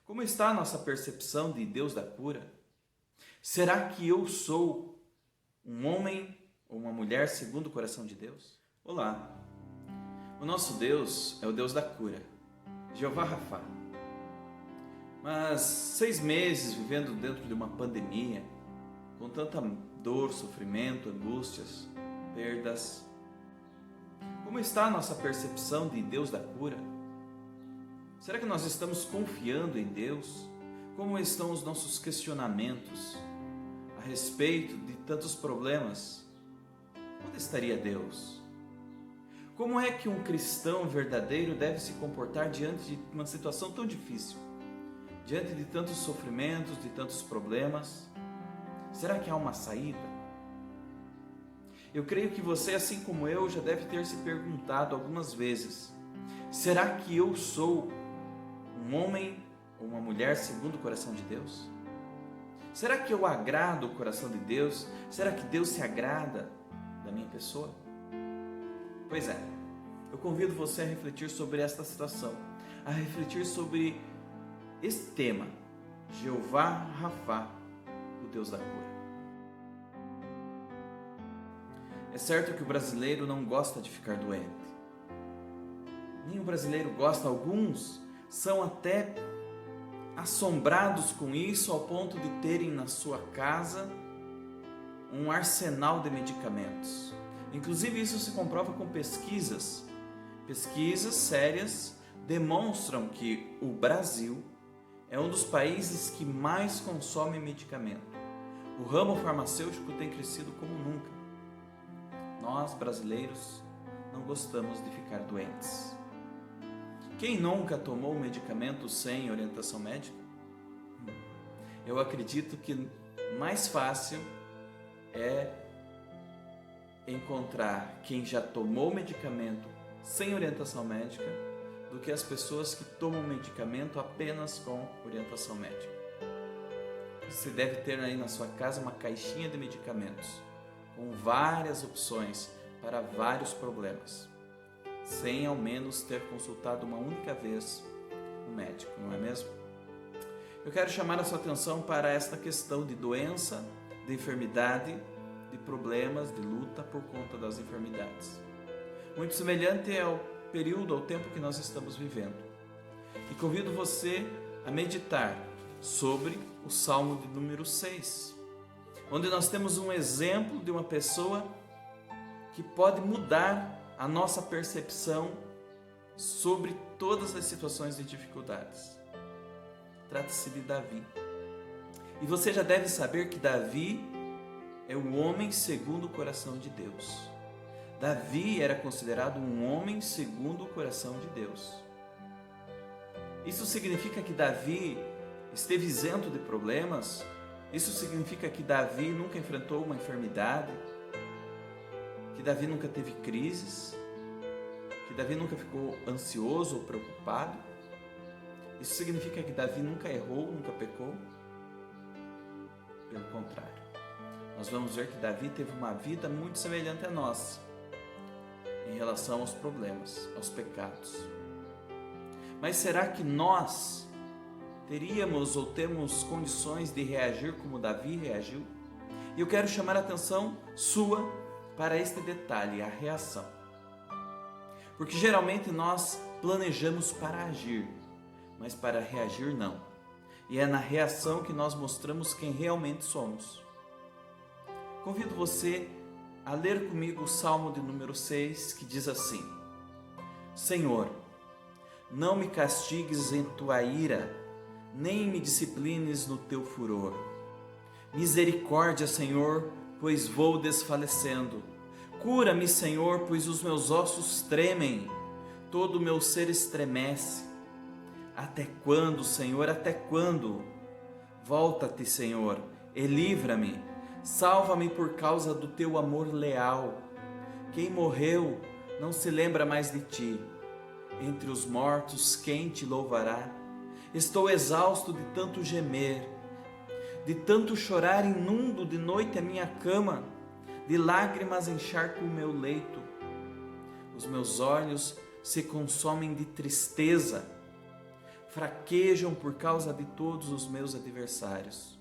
Como está a nossa percepção de Deus da cura? Será que eu sou um homem ou uma mulher segundo o coração de Deus? Olá, o nosso Deus é o Deus da cura, Jeová Rafá. Mas 6 meses vivendo dentro de uma pandemia, com tanta dor, sofrimento, angústias, perdas, como está a nossa percepção de Deus da cura? Será que nós estamos confiando em Deus? Como estão os nossos questionamentos a respeito de tantos problemas? Onde estaria Deus? Como é que um cristão verdadeiro deve se comportar diante de uma situação tão difícil? Diante de tantos sofrimentos, de tantos problemas? Será que há uma saída? Eu creio que você, assim como eu, já deve ter se perguntado algumas vezes: será que eu sou um homem ou uma mulher segundo o coração de Deus? Será que eu agrado o coração de Deus? Será que Deus se agrada da minha pessoa? Pois é, eu convido você a refletir sobre esta situação, a refletir sobre este tema, Jeová Rafá, o Deus da cura. É certo que o brasileiro não gosta de ficar doente. Nem o brasileiro gosta, alguns são até assombrados com isso ao ponto de terem na sua casa um arsenal de medicamentos. Inclusive isso se comprova com pesquisas. Pesquisas sérias demonstram que o Brasil é um dos países que mais consome medicamento. O ramo farmacêutico tem crescido como nunca. Nós, brasileiros, não gostamos de ficar doentes. Quem nunca tomou medicamento sem orientação médica? Eu acredito que mais fácil é encontrar quem já tomou medicamento sem orientação médica do que as pessoas que tomam medicamento apenas com orientação médica. Você deve ter aí na sua casa uma caixinha de medicamentos com várias opções para vários problemas, sem ao menos ter consultado uma única vez um médico, não é mesmo? Eu quero chamar a sua atenção para esta questão de doença, de enfermidade, de problemas, de luta por conta das enfermidades. Muito semelhante ao período, ao tempo que nós estamos vivendo. E convido você a meditar sobre o Salmo de número 6, onde nós temos um exemplo de uma pessoa que pode mudar a nossa percepção sobre todas as situações de dificuldades. Trata-se de Davi. E você já deve saber que Davi é o homem segundo o coração de Deus. Davi era considerado um homem segundo o coração de Deus. Isso significa que Davi esteve isento de problemas? Isso significa que Davi nunca enfrentou uma enfermidade? Que Davi nunca teve crises? Que Davi nunca ficou ansioso ou preocupado? Isso significa que Davi nunca errou, nunca pecou? Pelo contrário, nós vamos ver que Davi teve uma vida muito semelhante à nossa em relação aos problemas, aos pecados. Mas será que nós teríamos ou temos condições de reagir como Davi reagiu? E eu quero chamar a atenção sua para este detalhe, a reação. Porque geralmente nós planejamos para agir, mas para reagir não. E é na reação que nós mostramos quem realmente somos. Convido você a ler comigo o Salmo de número 6, que diz assim: Senhor, não me castigues em tua ira, nem me disciplines no teu furor. Misericórdia, Senhor, pois vou desfalecendo. Cura-me, Senhor, pois os meus ossos tremem, todo o meu ser estremece. Até quando, Senhor, até quando? Volta-te, Senhor, e livra-me. Salva-me por causa do teu amor leal. Quem morreu não se lembra mais de ti. Entre os mortos, quem te louvará? Estou exausto de tanto gemer, de tanto chorar, inundo de noite a minha cama, de lágrimas encharco o meu leito. Os meus olhos se consomem de tristeza. fraquejam por causa de todos os meus adversários.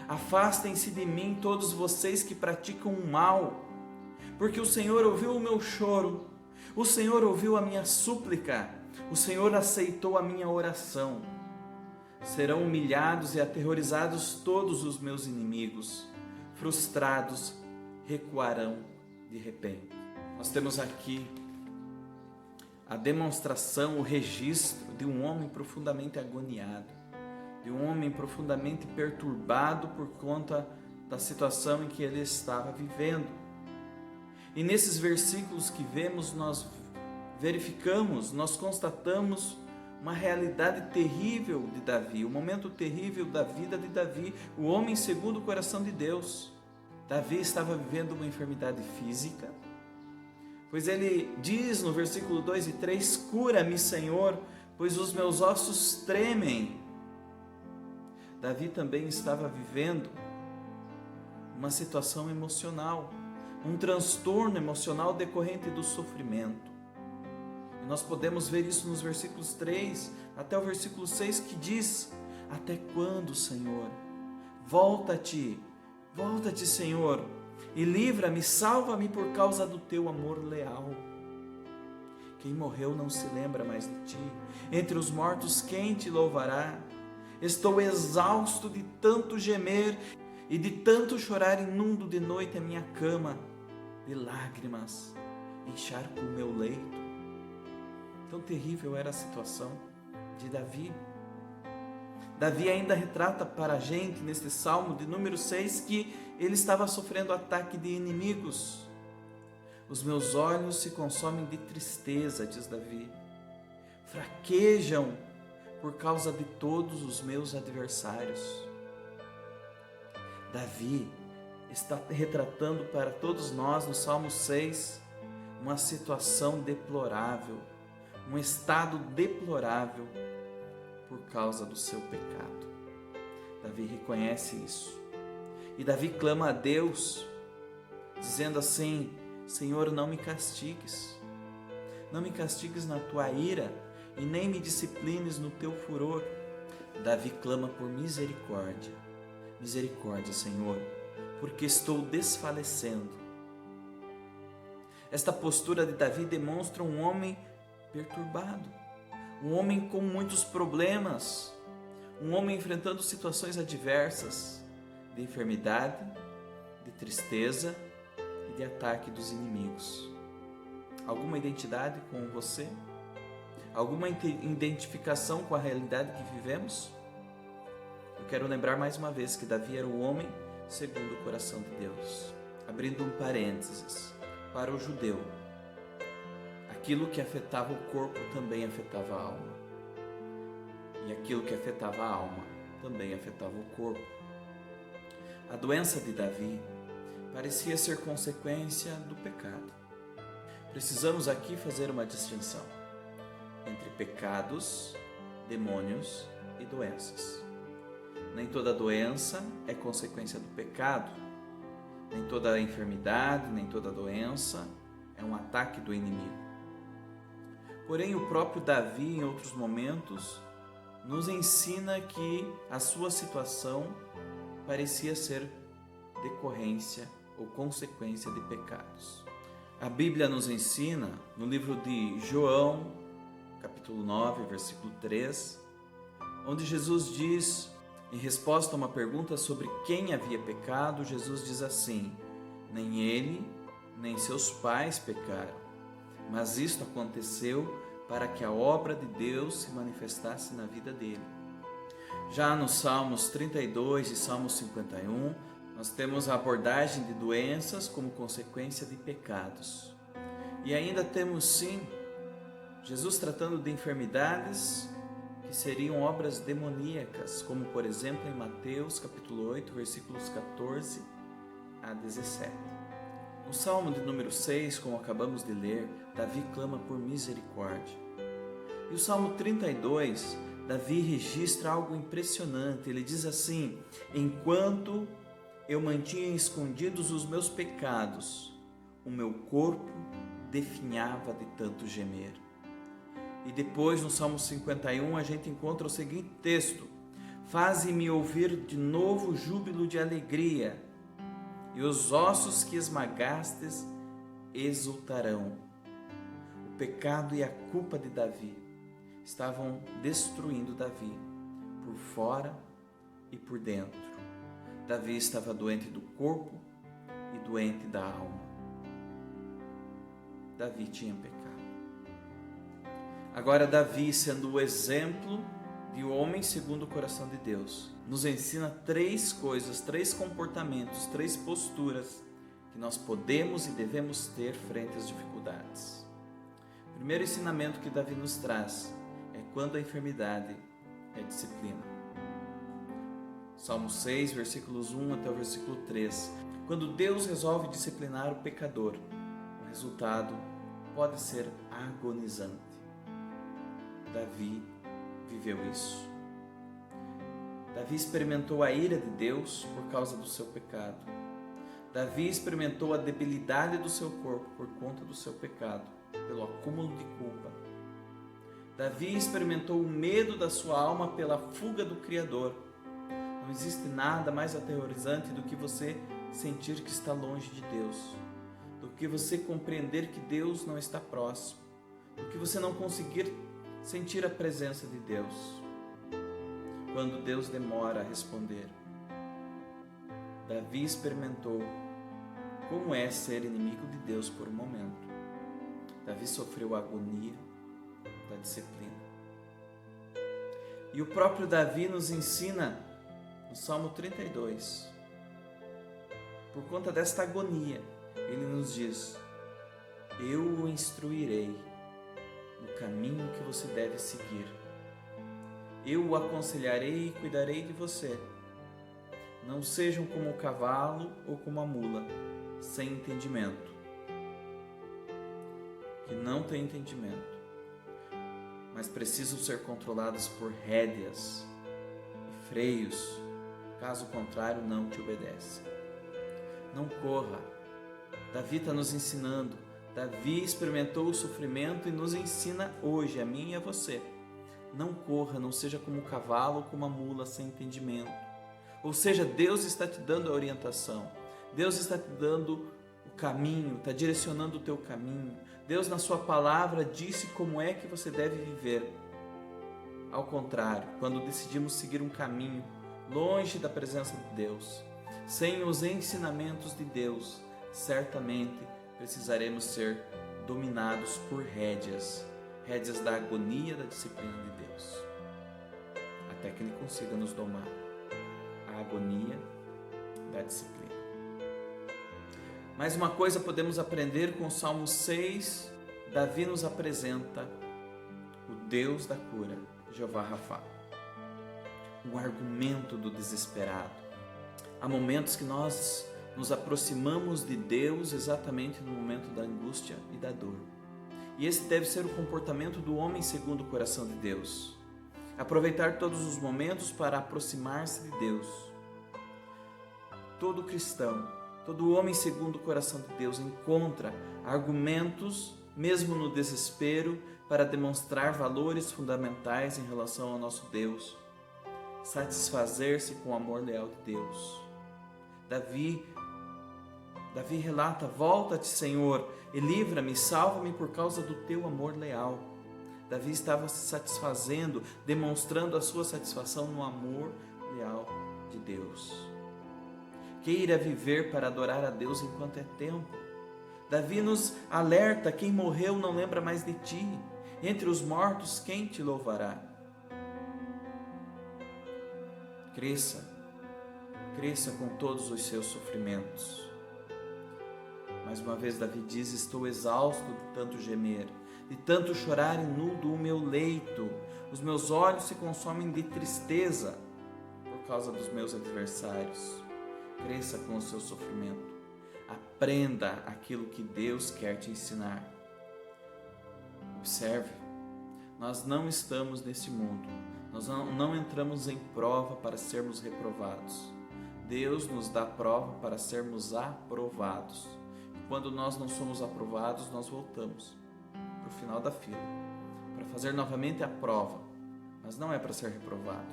Afastem-se de mim todos vocês que praticam o mal, porque o Senhor ouviu o meu choro, o Senhor ouviu a minha súplica, o Senhor aceitou a minha oração. Serão humilhados e aterrorizados todos os meus inimigos, frustrados, recuarão de repente. Nós temos aqui a demonstração, o registro de um homem profundamente agoniado, de um homem profundamente perturbado por conta da situação em que ele estava vivendo. E nesses versículos que vemos, nós verificamos, nós constatamos uma realidade terrível de Davi, um momento terrível da vida de Davi, o homem segundo o coração de Deus. Davi estava vivendo uma enfermidade física, pois ele diz no versículo 2 e 3, cura-me, Senhor, pois os meus ossos tremem. Davi também estava vivendo uma situação emocional, um transtorno emocional decorrente do sofrimento. E nós podemos ver isso nos versículos 3 até o versículo 6, que diz: até quando, Senhor? Volta-te, volta-te, Senhor, e livra-me, salva-me por causa do teu amor leal. Quem morreu não se lembra mais de ti, entre os mortos quem te louvará? Estou exausto de tanto gemer e de tanto chorar, inundo de noite a minha cama, de lágrimas encharco o meu leito. Tão terrível era a situação de Davi. Davi ainda retrata para a gente, neste Salmo de número 6, que ele estava sofrendo ataque de inimigos. Os meus olhos se consomem de tristeza, diz Davi. Fraquejam por causa de todos os meus adversários. Davi está retratando para todos nós, no Salmo 6, uma situação deplorável, um estado deplorável por causa do seu pecado. Davi reconhece isso. E Davi clama a Deus, dizendo assim: Senhor, não me castigues. Não me castigues na tua ira e nem me disciplines no teu furor. Davi clama por misericórdia. Misericórdia, Senhor, porque estou desfalecendo. Esta postura de Davi demonstra um homem perturbado, um homem com muitos problemas, um homem enfrentando situações adversas, de enfermidade, de tristeza e de ataque dos inimigos. Alguma identidade com você? Alguma identificação com a realidade que vivemos? Eu quero lembrar mais uma vez que Davi era o homem segundo o coração de Deus. Abrindo um parênteses, para o judeu, aquilo que afetava o corpo também afetava a alma. E aquilo que afetava a alma também afetava o corpo. A doença de Davi parecia ser consequência do pecado. Precisamos aqui fazer uma distinção entre pecados, demônios e doenças. Nem toda doença é consequência do pecado. Nem toda enfermidade, nem toda doença é um ataque do inimigo. Porém, o próprio Davi, em outros momentos, nos ensina que a sua situação parecia ser decorrência ou consequência de pecados. A Bíblia nos ensina, no livro de João, capítulo 9, versículo 3, onde Jesus diz, em resposta a uma pergunta sobre quem havia pecado, Jesus diz assim: nem ele, nem seus pais pecaram, mas isto aconteceu para que a obra de Deus se manifestasse na vida dele. Já nos Salmos 32 e Salmos 51, nós temos a abordagem de doenças como consequência de pecados. E ainda temos sim, Jesus tratando de enfermidades que seriam obras demoníacas, como por exemplo em Mateus capítulo 8, versículos 14 a 17. No Salmo de número 6, como acabamos de ler, Davi clama por misericórdia. E o Salmo 32, Davi registra algo impressionante. Ele diz assim: enquanto eu mantinha escondidos os meus pecados, o meu corpo definhava de tanto gemer. E depois, no Salmo 51, a gente encontra o seguinte texto: faze-me ouvir de novo júbilo de alegria, e os ossos que esmagastes exultarão. O pecado e a culpa de Davi estavam destruindo Davi, por fora e por dentro. Davi estava doente do corpo e doente da alma. Davi tinha pecado. Agora Davi, sendo o exemplo de homem segundo o coração de Deus, nos ensina 3 coisas, 3 comportamentos, 3 posturas que nós podemos e devemos ter frente às dificuldades. O primeiro ensinamento que Davi nos traz é quando a enfermidade é disciplina. Salmo 6, versículos 1 até o versículo 3. Quando Deus resolve disciplinar o pecador, o resultado pode ser agonizante. Davi viveu isso. Davi experimentou a ira de Deus por causa do seu pecado. Davi experimentou a debilidade do seu corpo por conta do seu pecado, pelo acúmulo de culpa. Davi experimentou o medo da sua alma pela fuga do Criador. Não existe nada mais aterrorizante do que você sentir que está longe de Deus, do que você compreender que Deus não está próximo, do que você não conseguir sentir a presença de Deus quando Deus demora a responder. Davi experimentou como é ser inimigo de Deus por um momento. Davi sofreu a agonia da disciplina. E o próprio Davi nos ensina no Salmo 32, por conta desta agonia, ele nos diz: eu o instruirei no caminho que você deve seguir. Eu o aconselharei e cuidarei de você. Não sejam como o cavalo ou como a mula, sem entendimento, que não tem entendimento, mas precisam ser controlados por rédeas e freios, caso contrário não te obedecem. Não corra. Davi está nos ensinando. Davi experimentou o sofrimento e nos ensina hoje, a mim e a você. Não corra, não seja como o cavalo ou como a mula sem entendimento. Ou seja, Deus está te dando a orientação. Deus está te dando o caminho, está direcionando o teu caminho. Deus na sua palavra disse como é que você deve viver. Ao contrário, quando decidimos seguir um caminho longe da presença de Deus, sem os ensinamentos de Deus, certamente precisaremos ser dominados por rédeas da agonia da disciplina de Deus, até que Ele consiga nos domar. A agonia da disciplina. Mais uma coisa podemos aprender com o Salmo 6. Davi nos apresenta o Deus da cura, Jeová Rafá, um argumento do desesperado. Há momentos que nós nos aproximamos de Deus exatamente no momento da angústia e da dor. E esse deve ser o comportamento do homem segundo o coração de Deus. Aproveitar todos os momentos para aproximar-se de Deus. Todo cristão, todo homem segundo o coração de Deus encontra argumentos, mesmo no desespero, para demonstrar valores fundamentais em relação ao nosso Deus. Satisfazer-se com o amor leal de Deus. Davi relata: volta-te, Senhor, e livra-me, salva-me por causa do teu amor leal. Davi estava se satisfazendo, demonstrando a sua satisfação no amor leal de Deus. Queira viver para adorar a Deus enquanto é tempo. Davi nos alerta: quem morreu não lembra mais de ti. Entre os mortos, quem te louvará? Cresça com todos os seus sofrimentos. Mais uma vez Davi diz: estou exausto de tanto gemer, de tanto chorar e nudo o meu leito. Os meus olhos se consomem de tristeza por causa dos meus adversários. Cresça com o seu sofrimento. Aprenda aquilo que Deus quer te ensinar. Observe, nós não estamos nesse mundo. Nós não entramos em prova para sermos reprovados. Deus nos dá prova para sermos aprovados. Quando nós não somos aprovados, nós voltamos para o final da fila. para fazer novamente a prova, mas não é para ser reprovado.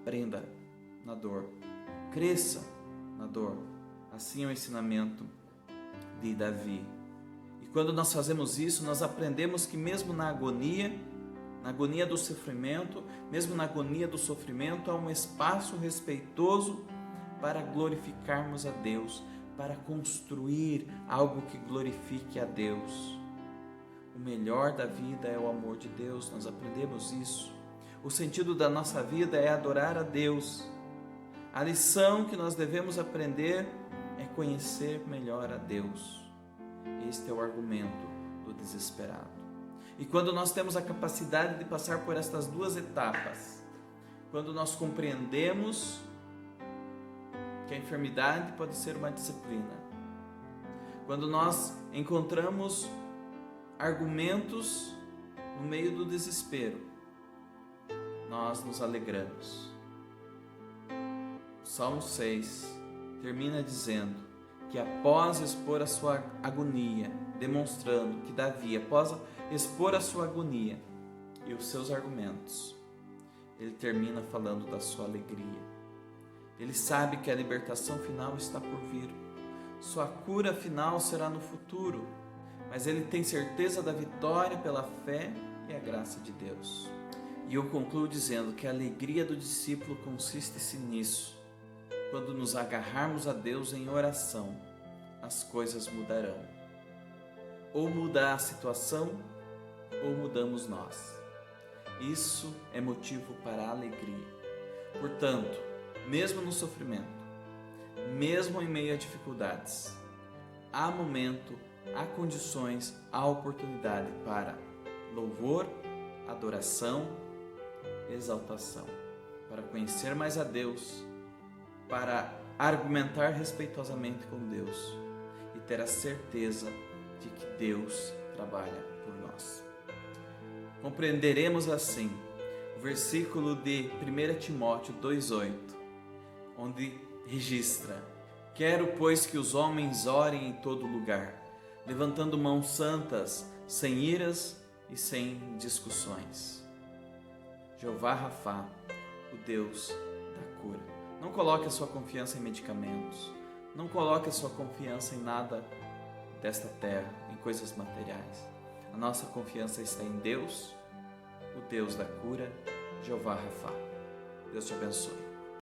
Aprenda na dor, cresça na dor. Assim é o ensinamento de Davi. E quando nós fazemos isso, nós aprendemos que mesmo na agonia do sofrimento, mesmo na agonia do sofrimento, há um espaço respeitoso para glorificarmos a Deus, para construir algo que glorifique a Deus. O melhor da vida é o amor de Deus, nós aprendemos isso. O sentido da nossa vida é adorar a Deus. A lição que nós devemos aprender é conhecer melhor a Deus. Este é o argumento do desesperado. E quando nós temos a capacidade de passar por estas duas etapas, quando nós compreendemos que a enfermidade pode ser uma disciplina, quando nós encontramos argumentos no meio do desespero, nós nos alegramos. O Salmo 6 termina dizendo que após expor a sua agonia, demonstrando que Davi, após expor a sua agonia e os seus argumentos, ele termina falando da sua alegria. Ele sabe que a libertação final está por vir, sua cura final será no futuro, mas ele tem certeza da vitória pela fé e a graça de Deus. E eu concluo dizendo que a alegria do discípulo consiste-se nisso. Quando nos agarrarmos a Deus em oração, as coisas mudarão. Ou muda a situação, ou mudamos nós. Isso é motivo para a alegria. Portanto, mesmo no sofrimento, mesmo em meio a dificuldades, há momento, há condições, há oportunidade para louvor, adoração, exaltação, para conhecer mais a Deus, para argumentar respeitosamente com Deus e ter a certeza de que Deus trabalha por nós. Compreenderemos assim o versículo de 1 Timóteo 2,8, onde registra: quero, pois, que os homens orem em todo lugar, levantando mãos santas, sem iras e sem discussões. Jeová Rafá, o Deus da cura. Não coloque a sua confiança em medicamentos, não coloque a sua confiança em nada desta terra, em coisas materiais. A nossa confiança está em Deus, o Deus da cura, Jeová Rafá. Deus te abençoe.